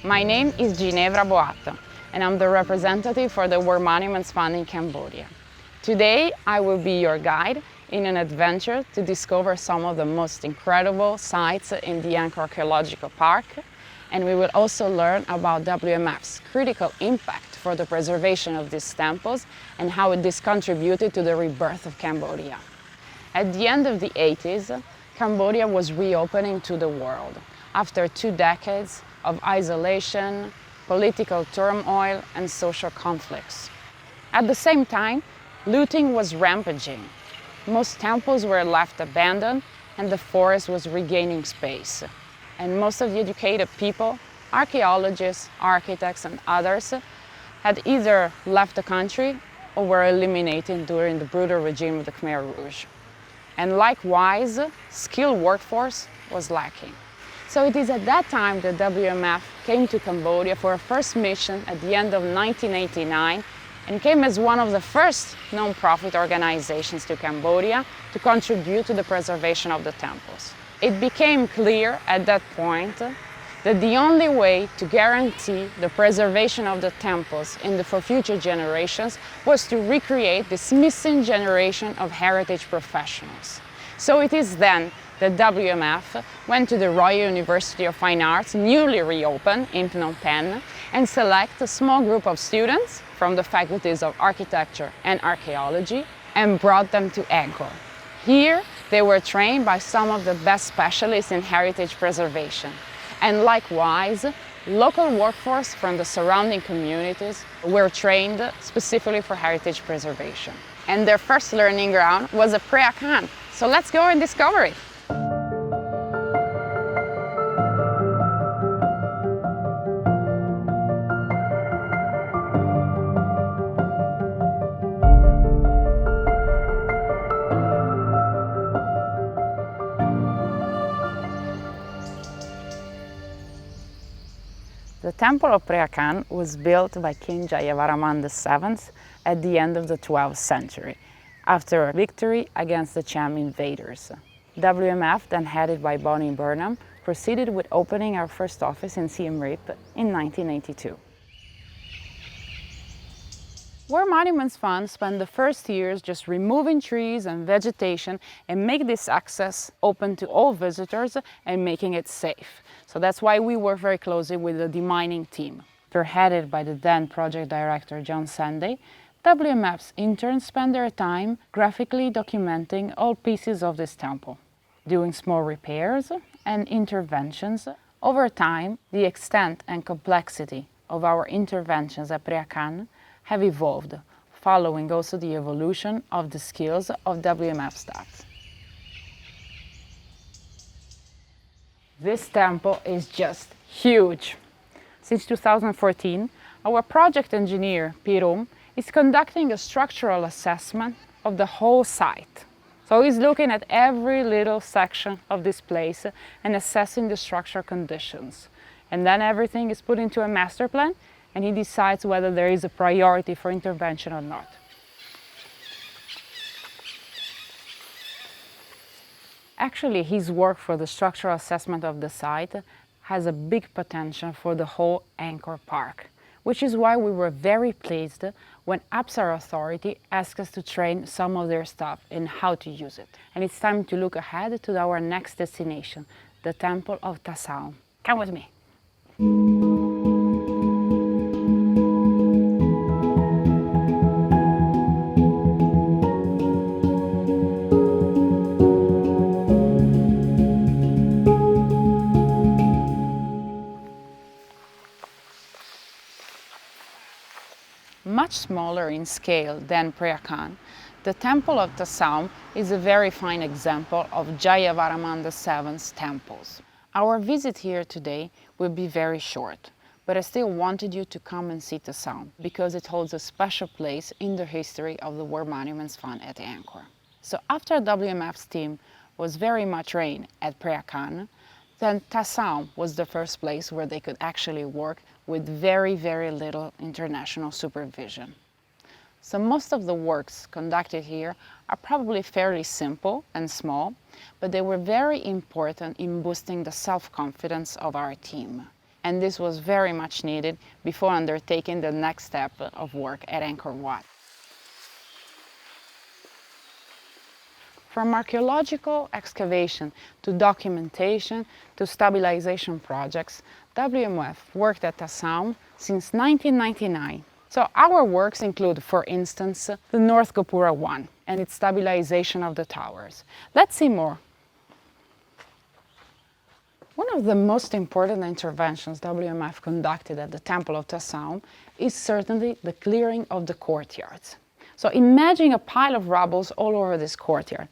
My name is Ginevra Boatta, and I'm the representative for the War Monuments Fund in Cambodia. Today, I will be your guide in an adventure to discover some of the most incredible sites in the Angkor Archaeological Park, and we will also learn about WMF's critical impact for the preservation of these temples and how this contributed to the rebirth of Cambodia. At the end of the 80s, Cambodia was reopening to the world after 2 decades of isolation, political turmoil, and social conflicts. At the same time, looting was rampaging. Most temples were left abandoned and the forest was regaining space. And most of the educated people, archaeologists, architects, and others, had either left the country or were eliminated during the brutal regime of the Khmer Rouge. And likewise, skilled workforce was lacking. So it is at that time that WMF came to Cambodia for a first mission at the end of 1989 and came as one of the first non-profit organizations to Cambodia to contribute to the preservation of the temples. It became clear at that point that the only way to guarantee the preservation of the temples for future generations was to recreate this missing generation of heritage professionals. So it is then that WMF went to the Royal University of Fine Arts, newly reopened in Phnom Penh, and select a small group of students from the faculties of architecture and archaeology and brought them to Angkor. Here, they were trained by some of the best specialists in heritage preservation. And likewise, local workforce from the surrounding communities were trained specifically for heritage preservation. And their first learning ground was a Preah Khan. So let's go and discover it. The Temple of Preah Khan was built by King Jayavarman VII at the end of the 12th century, after a victory against the Cham invaders. WMF, then headed by Bonnie Burnham, proceeded with opening our first office in Siem Reap in 1982. War Monuments Fund spent the first years just removing trees and vegetation and make this access open to all visitors and making it safe. So that's why we work very closely with the demining team. Spearheaded by the then project director John Sanday, WMF's interns spent their time graphically documenting all pieces of this temple, doing small repairs and interventions. Over time, the extent and complexity of our interventions at Preah Khan have evolved, following also the evolution of the skills of WMF staff. This temple is just huge. Since 2014, our project engineer, Pirum, is conducting a structural assessment of the whole site. So he's looking at every little section of this place and assessing the structural conditions. And then everything is put into a master plan and he decides whether there is a priority for intervention or not. Actually, his work for the structural assessment of the site has a big potential for the whole Angkor Park, which is why we were very pleased when Apsara Authority asked us to train some of their staff in how to use it. And it's time to look ahead to our next destination, the Temple of Ta Saum. Come with me. Much smaller in scale than Preah Khan, the Temple of Ta Saum is a very fine example of Jayavarman VII's temples. Our visit here today will be very short, but I still wanted you to come and see Ta Saum because it holds a special place in the history of the War Monuments Fund at Angkor. So after WMF's team was very much trained at Preah Khan, then Ta Saum was the first place where they could actually work with very, very little international supervision. So most of the works conducted here are probably fairly simple and small, but they were very important in boosting the self-confidence of our team. And this was very much needed before undertaking the next step of work at Angkor Wat. From archaeological excavation to documentation to stabilization projects, WMF worked at Tassaum since 1999. So our works include, for instance, the North Gopura 1 and its stabilization of the towers. Let's see more. One of the most important interventions WMF conducted at the Temple of Tassaum is certainly the clearing of the courtyards. So imagine a pile of rubble all over this courtyard.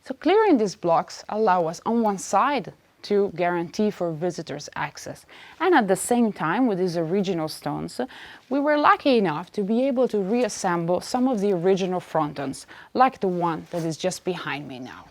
So clearing these blocks allow us on one side to guarantee for visitors access. And at the same time, with these original stones, we were lucky enough to be able to reassemble some of the original frontons, like the one that is just behind me now.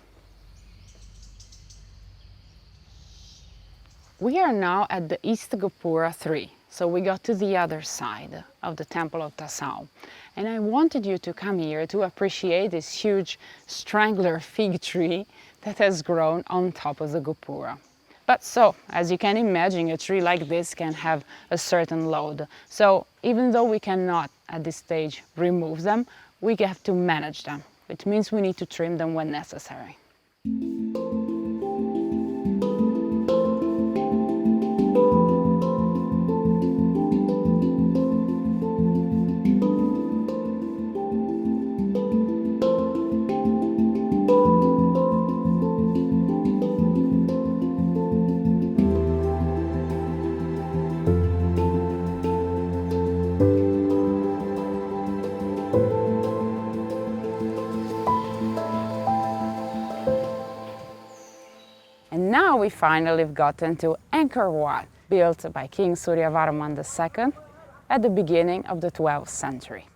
We are now at the East Gopura 3, so we got to the other side of the Temple of Tassaum. And I wanted you to come here to appreciate this huge strangler fig tree that has grown on top of the Gopura. But so, as you can imagine, a tree like this can have a certain load. So even though we cannot, at this stage, remove them, we have to manage them, which means we need to trim them when necessary. And now we finally have gotten to Angkor Wat, built by King Suryavarman II at the beginning of the 12th century.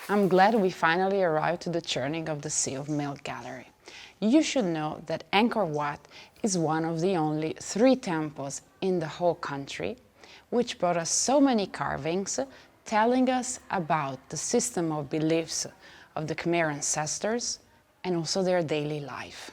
I'm glad we finally arrived to the churning of the Sea of Milk Gallery. You should know that Angkor Wat is one of the only 3 temples in the whole country which brought us so many carvings telling us about the system of beliefs of the Khmer ancestors and also their daily life.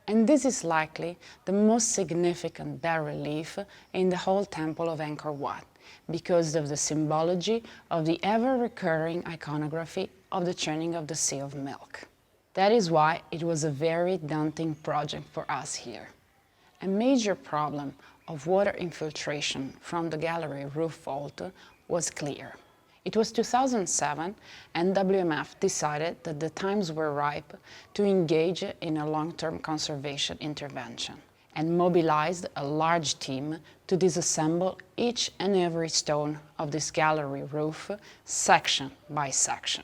And this is likely the most significant bas-relief in the whole temple of Angkor Wat because of the symbology of the ever-recurring iconography of the churning of the Sea of Milk. That is why it was a very daunting project for us here. A major problem of water infiltration from the gallery roof vault was clear. It was 2007 and WMF decided that the times were ripe to engage in a long-term conservation intervention and mobilized a large team to disassemble each and every stone of this gallery roof section by section.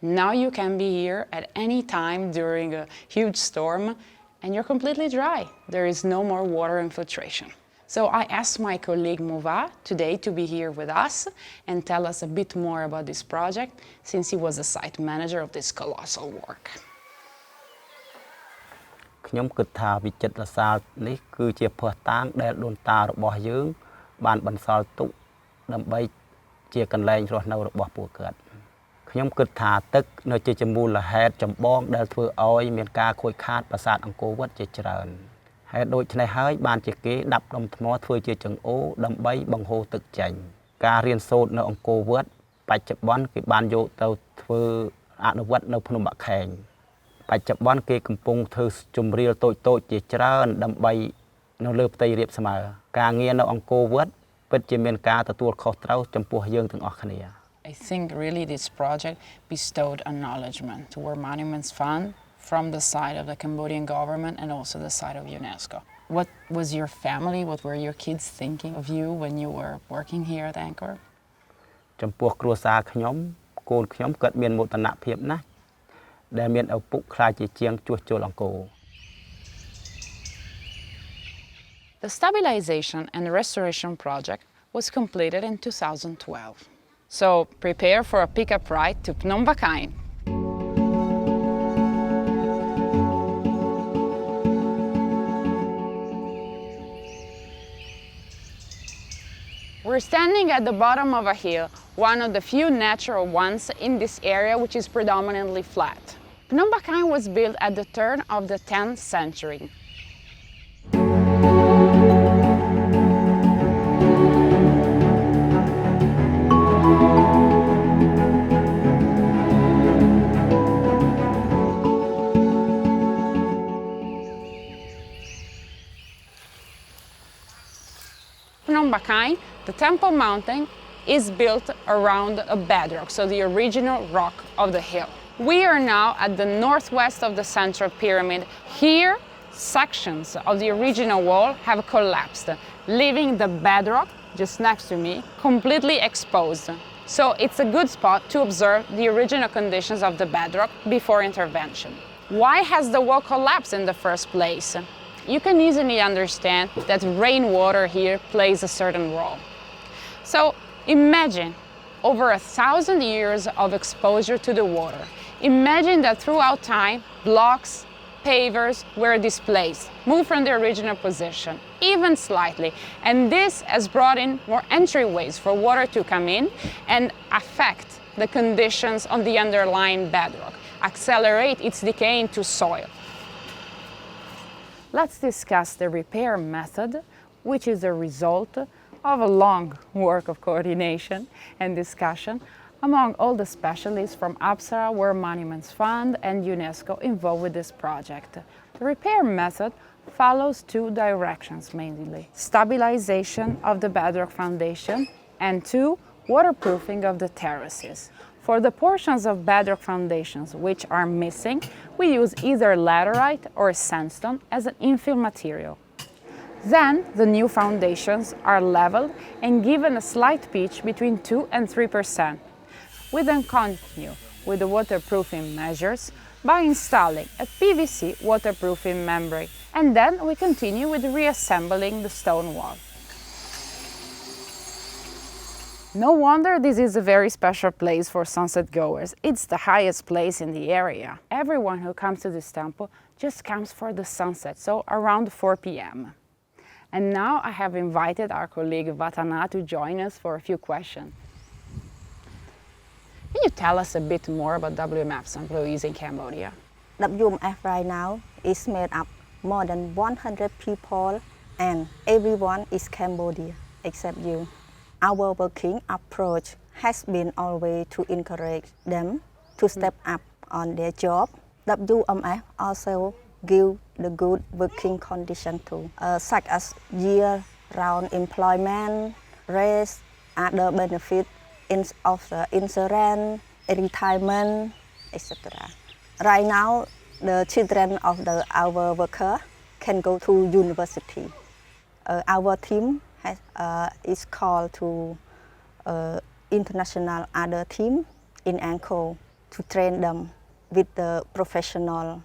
Now you can be here at any time during a huge storm and you're completely dry. There is no more water infiltration. So I asked my colleague Mova today to be here with us and tell us a bit more about this project since he was the site manager of this colossal work. ខ្ញុំគិតថាវិចិត្រសាលនេះគឺជាភស្តុតាងដែលដូនតារបស់យើងបានបន្សល់ទុកដើម្បីជាកន្លែងរស់នៅរបស់ពួកគាត់ខ្ញុំគិតថាទឹកនៅជាមូលហេតុចម្បងដែលធ្វើឲ្យមានការខូចខាតប្រាសាទអង្គរវត្តជាច្រើនហេតុដូច្នេះហើយបានជាគេដាប់ដុំថ្មធ្វើជាចង្អូរដើម្បីបង្ហូរទឹកចេញការរៀនសូត្រនៅអង្គរវត្តបច្ចុប្បន្នគេបានយកទៅធ្វើអនុវត្តនៅភ្នំបាខែង បច្ចុប្បន្នគេកំពុងធ្វើជំរាលតូចៗជាច្រើនដើម្បីនៅលើផ្ទៃរាបស្មើការងារនៅអង្គរវត្តពិតជាមានការទទួលខុសត្រូវចំពោះយើងទាំងអស់គ្នា I think really this project bestowed acknowledgement to World Monuments Fund from the side of the Cambodian government and also the side of UNESCO. What was your family, what were your kids thinking of you when you were working here at Angkor? ចំពោះគ្រួសារខ្ញុំកូនខ្ញុំគាត់មានមោទនភាពណាស់ដែលមានឪពុកខ្លាចជាជាងជួសជុលអង្គរ The stabilization and restoration project was completed in 2012. So prepare for a pickup ride to Phnom Bakhine. We're standing at the bottom of a hill, one of the few natural ones in this area which is predominantly flat. Phnom Penh was built at the turn of the 10th century. Phnom Penh, the Temple Mountain, is built around a bedrock, so the original rock of the hill. We are now at the northwest of the central pyramid. Here, sections of the original wall have collapsed, leaving the bedrock, just next to me, completely exposed. So it's a good spot to observe the original conditions of the bedrock before intervention. Why has the wall collapsed in the first place? You can easily understand that rainwater here plays a certain role. So imagine over 1,000 years of exposure to the water. Imagine that throughout time, blocks, pavers were displaced, moved from their original position, even slightly. And this has brought in more entryways for water to come in and affect the conditions on the underlying bedrock, accelerate its decay into soil. Let's discuss the repair method, which is a result of a long work of coordination and discussion among all the specialists from Apsara World Monuments Fund and UNESCO involved with this project. The repair method follows two directions mainly: stabilization of the bedrock foundation and two, waterproofing of the terraces. For the portions of bedrock foundations which are missing, we use either laterite or sandstone as an infill material. Then the new foundations are leveled and given a slight pitch between 2 and 3%. We then continue with the waterproofing measures by installing a PVC waterproofing membrane, and then we continue with reassembling the stone wall. No wonder this is a very special place for sunset goers. It's the highest place in the area. Everyone who comes to this temple just comes for the sunset, so around 4 p.m. And now I have invited our colleague Vatana to join us for a few questions. Can you tell us a bit more about WMF's employees in Cambodia? WMF right now is made up more than 100 people, and everyone is Cambodia except you. Our working approach has been always to encourage them to step up on their job. WMF also give the good working condition too, such as year-round employment, raise, other benefits of the insurance, retirement, etc. Right now, the children of our worker can go to university. Our team is called to international other team in Angkor to train them with the professional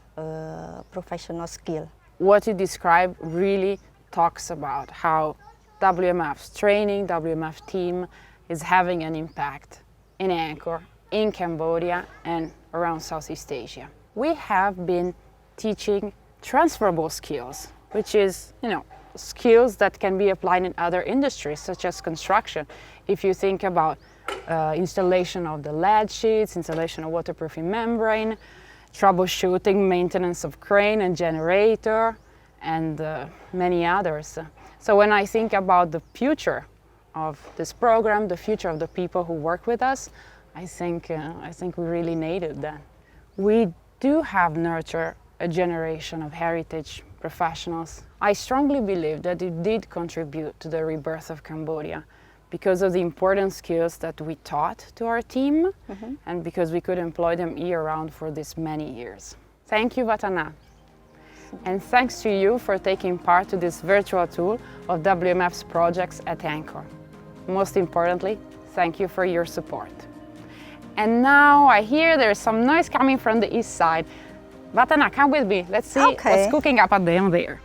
skill. What you describe really talks about how WMF's training, WMF team is having an impact in Angkor, in Cambodia, and around Southeast Asia. We have been teaching transferable skills, which is, skills that can be applied in other industries, such as construction. If you think about installation of the lead sheets, installation of waterproofing membrane, troubleshooting, maintenance of crane and generator, and many others. So when I think about the future of this program, the future of the people who work with us, I think we really needed that. We do have nurtured a generation of heritage professionals. I strongly believe that it did contribute to the rebirth of Cambodia because of the important skills that we taught to our team, and because we could employ them year-round for this many years. Thank you, Vatana. And thanks to you for taking part to this virtual tour of WMF's projects at Angkor. Most importantly, thank you for your support. And now I hear there's some noise coming from the east side. Vatana, come with me. Let's see what's cooking up at down there.